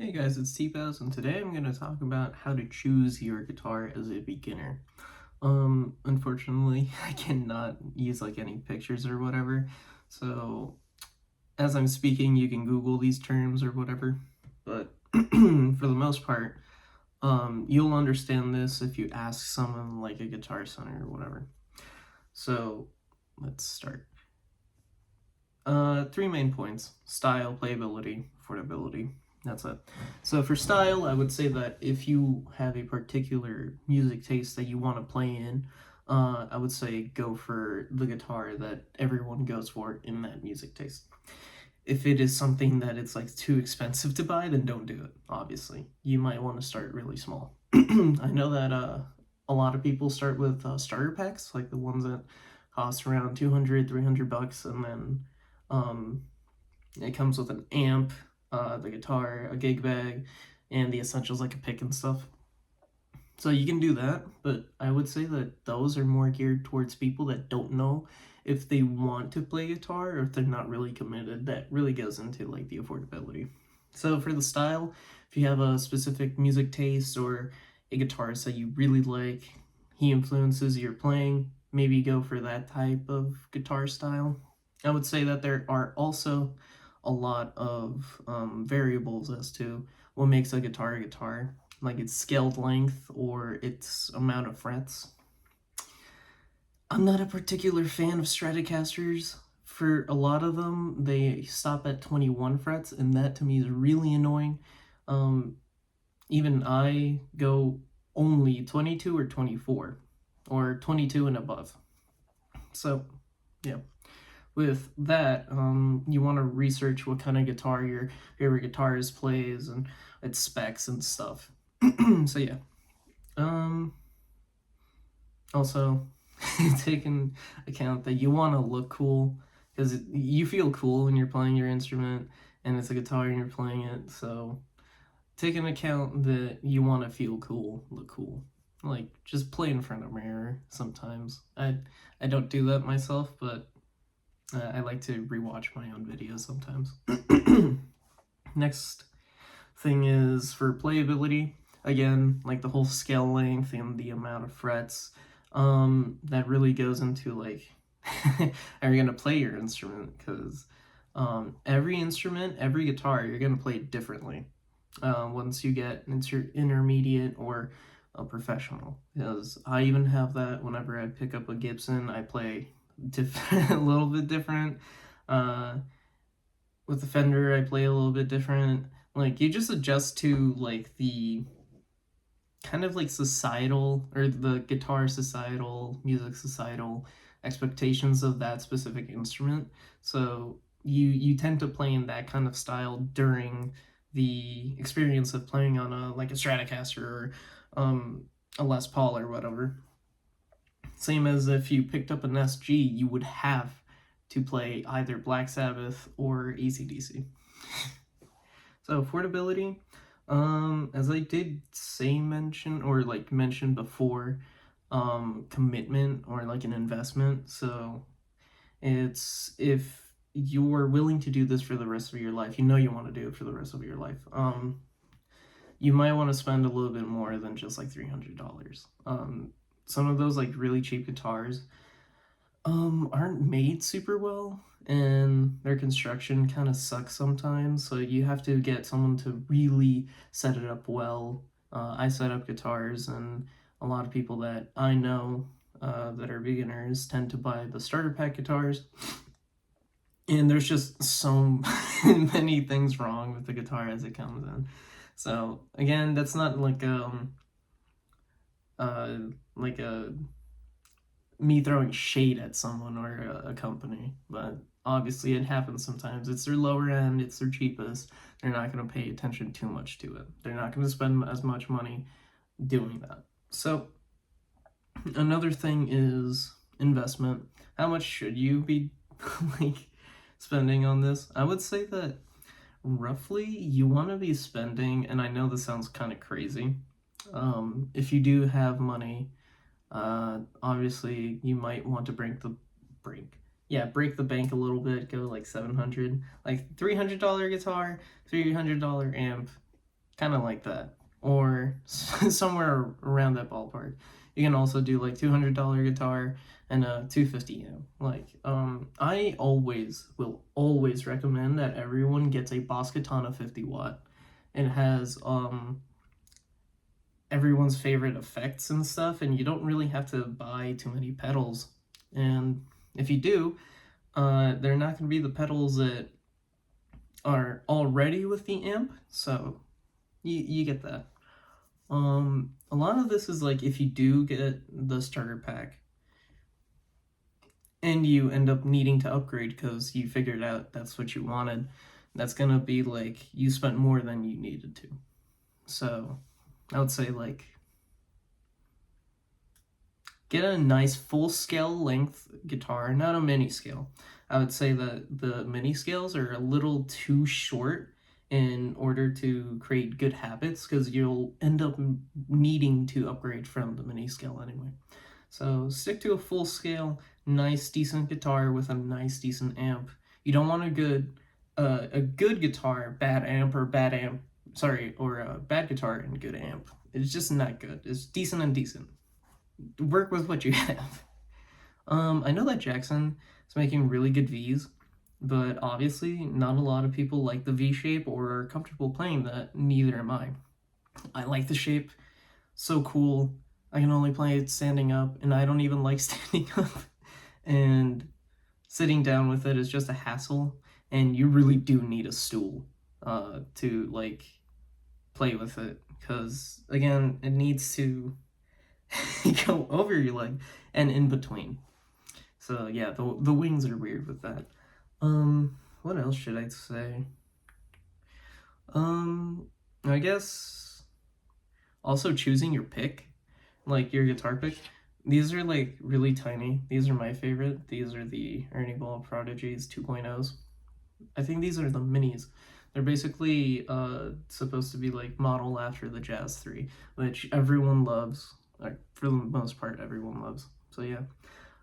Hey guys, it's T-Bass, and today I'm going to talk about how to choose your guitar as a beginner. Unfortunately, I cannot use like any pictures or whatever, so as I'm speaking, you can Google these terms or whatever, but for the most part, you'll understand this if you ask someone like a Guitar Center or whatever. So, let's start. Three main points: style, playability, affordability. That's it. So for style, I would say that if you have a particular music taste that you want to play in, I would say go for the guitar that everyone goes for in that music taste. If it is something that it's like too expensive to buy, then don't do it. Obviously, you might want to start really small. I know that a lot of people start with starter packs, like the ones that cost around 200, $300, and then um, it comes with an amp, the guitar, a gig bag, and the essentials like a pick and stuff. So you can do that, but I would say that those are more geared towards people that don't know if they want to play guitar or if they're not really committed. That really goes into like the affordability. So for the style, if you have a specific music taste or a guitarist that you really like, he influences your playing, maybe go for that type of guitar style. I would say that there are also a lot of variables as to what makes a guitar, like its scaled length or its amount of frets. I'm not a particular fan of Stratocasters. For a lot of them, they stop at 21 frets, and that to me is really annoying. Um, Even I go only 22 or 24, or 22 and above. So, yeah. With that, you want to research what kind of guitar your favorite guitarist plays and its specs and stuff. So yeah. Um, Also, take in account that you want to look cool because you feel cool when you're playing your instrument and it's a guitar and you're playing it. So take into account that you want to feel cool, look cool. Like just play in front of a mirror sometimes. I don't do that myself, but I like to rewatch my own videos sometimes. Next thing is for playability. Again, like the whole scale length and the amount of frets. That really goes into like, are you gonna play your instrument? Because every instrument, every guitar, you're gonna play it differently. Once you get into intermediate or a professional, because I even have that whenever I pick up a Gibson, I play a little bit different. Uh, with the Fender, I play a little bit different. Like you just adjust to like the kind of like societal or the guitar societal, music societal expectations of that specific instrument. So you tend to play in that kind of style during the experience of playing on a like a Stratocaster or a Les Paul or whatever. Same as if you picked up an SG, you would have to play either Black Sabbath or AC/DC. So affordability, as I did say mention or like mention before, commitment or like an investment. So it's if you're willing to do this for the rest of your life, you know you want to do it for the rest of your life. You might want to spend a little bit more than just like $300. Some of those like really cheap guitars aren't made super well and their construction kind of sucks sometimes, so you have to get someone to really set it up well. I set up guitars, and a lot of people that I know that are beginners tend to buy the starter pack guitars, and there's just so many things wrong with the guitar as it comes in. So again, that's not uh like a me throwing shade at someone or a company, but obviously it happens sometimes. It's their lower end, it's their cheapest. They're not going to pay attention too much to it. They're not going to spend as much money doing that. So, another thing is investment. How much should you be like spending on this? I would say that roughly you want to be spending, and I know this sounds kind of crazy. If you do have money, obviously, you might want to break the bank a little bit. Go like 700, like $300 guitar, $300 amp. kind of like that, or somewhere around that ballpark. You can also do like $200 guitar and a 250 amp. Like, I will always recommend that everyone gets a Boss Katana 50 watt. It has everyone's favorite effects and stuff, and you don't really have to buy too many pedals. And if you do, they're not going to be the pedals that are already with the amp, so you get that. A lot of this is like if you do get the starter pack and you end up needing to upgrade because you figured out that's what you wanted, that's gonna be like you spent more than you needed to. So I would say like get a nice full scale length guitar, not a mini scale. I would say that the mini scales are a little too short in order to create good habits because you'll end up needing to upgrade from the mini scale anyway. So stick to a full scale, nice decent guitar with a nice decent amp. You don't want a good guitar, bad amp, or a bad guitar and good amp. It's just not good. It's decent and decent. Work with what you have. I know that Jackson is making really good Vs, but obviously not a lot of people like the V shape or are comfortable playing that. Neither am I. I like the shape, so cool. I can only play it standing up, and I don't even like standing up. And sitting down with it is just a hassle, and you really do need a stool to like play with it, because again, it needs to go over your leg and in between. So yeah, the wings are weird with that. What else should I say? I guess also choosing your pick, like your guitar pick. These are like really tiny. These are my favorite. These are the Ernie Ball Prodigies 2.0s. I think these are the minis. They're basically supposed to be like modeled after the Jazz 3, which everyone loves. Like, for the most part, everyone loves. So yeah.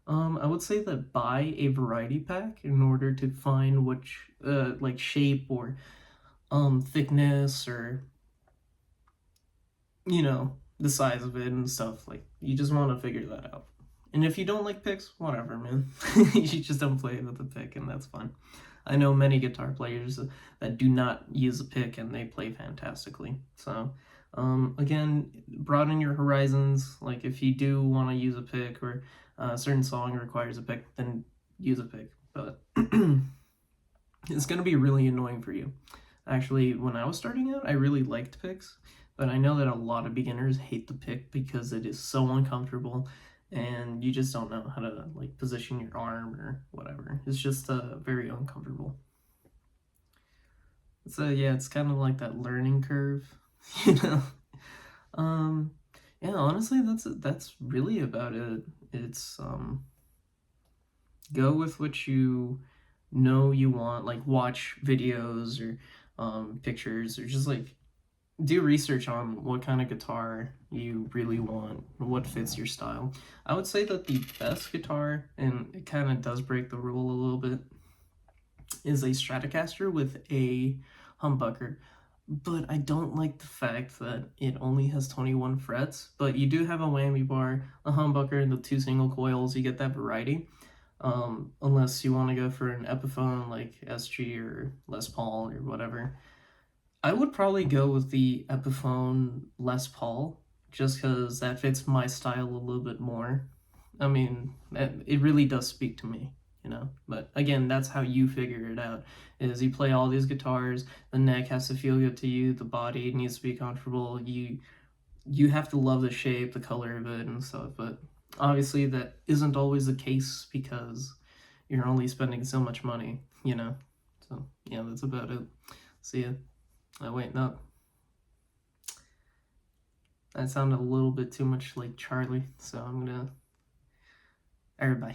I would say that buy a variety pack in order to find which like shape or thickness or the size of it and stuff. Like, you just want to figure that out. And if you don't like picks, whatever, man. You just don't play with the pick, and that's fine. I know many guitar players that do not use a pick and they play fantastically. So again, broaden your horizons. Like, if you do want to use a pick or a certain song requires a pick, then use a pick. But it's going to be really annoying for you. Actually, when I was starting out, I really liked picks, but I know that a lot of beginners hate the pick because it is so uncomfortable and you just don't know how to like position your arm or whatever. It's just very uncomfortable. So yeah, it's kind of like that learning curve, you know. Yeah, honestly, that's really about it. It's go with what you know you want, like watch videos or pictures, or just like do research on what kind of guitar you really want, what fits your style. I would say that the best guitar, and it kind of does break the rule a little bit, is a Stratocaster with a humbucker. But I don't like the fact that it only has 21 frets, but you do have a whammy bar, a humbucker, and the 2 single coils. You get that variety. Unless you want to go for an Epiphone like SG or Les Paul or whatever. I would probably go with the Epiphone Les Paul, just because that fits my style a little bit more. I mean, it really does speak to me, you know? But again, that's how you figure it out, is you play all these guitars, the neck has to feel good to you, the body needs to be comfortable, you have to love the shape, the color of it, and stuff, but obviously that isn't always the case because you're only spending so much money, you know? So, yeah, that's about it. See ya. Oh, wait, no. That sounded a little bit too much like Charlie, so I'm gonna... Everybody.